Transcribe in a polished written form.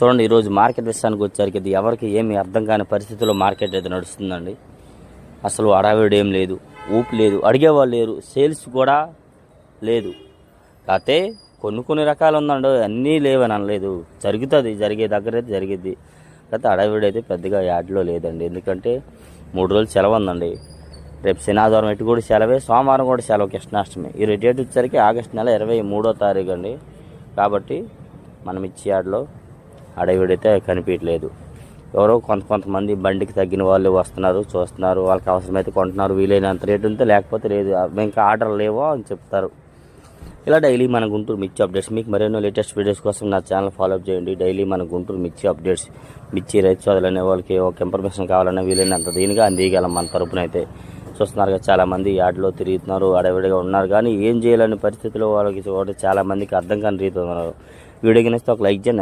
చూడండి, ఈరోజు మార్కెట్ విషయానికి వచ్చేసరికి ఇది ఎవరికి ఏమి అర్థం కాని పరిస్థితుల్లో మార్కెట్ అయితే నడుస్తుందండి. అసలు హడావిడి ఏం లేదు, ఊపు లేదు, అడిగేవాళ్ళు లేరు, సేల్స్ కూడా లేదు. కాకపోతే కొన్ని రకాలు ఉందండి, అన్నీ లేవని అనలేదు. జరుగుతుంది, జరిగే దగ్గర అయితే జరిగిద్ది. కాకపోతే హడావిడి అయితే పెద్దగా యాడ్లో లేదండి. ఎందుకంటే 3 రోజులు సెలవు ఉందండి. రేపు శనివారం ఎటు కూడా సెలవే, సోమవారం కూడా సెలవు, కృష్ణాష్టమి. ఈ డేట్ వచ్చేసరికి ఆగస్టు నెల 23వ తారీఖు అండి. కాబట్టి మనం ఇచ్చే యాడ్లో హడావిడైతే కనిపించలేదు. ఎవరో కొంతమంది బండికి తగ్గిన వాళ్ళు వస్తున్నారు, చూస్తున్నారు, వాళ్ళకి అవసరమైతే కొంటున్నారు, వీలైనంత రేటు ఉంటే, లేకపోతే లేదు, ఇంకా ఆర్డర్ లేవో అని చెప్తారు. ఇలా డైలీ మన గుంటూరు మిర్చి అప్డేట్స్, మీకు మరెన్నో లేటెస్ట్ వీడియోస్ కోసం నా ఛానల్ ఫాలో అప్ చేయండి. డైలీ మన గుంటూరు మిర్చి అప్డేట్స్, మిర్చి రైతు సోదరులనే వాళ్ళకి ఒక ఇన్ఫర్మేషన్ కావాలన్నా వీలైనంత దీనిగా అందియగలం మన తరపున. అయితే చూస్తున్నారు కదా, చాలామంది యాడ్లో తిరుగుతున్నారు, అడవిడిగా ఉన్నారు, కానీ ఏం చేయాలనే పరిస్థితిలో వాళ్ళకి చాలామందికి అర్థం కాని రీతి ఉన్నారు. వీడియో కింద ఒక లైక్ చేయండి.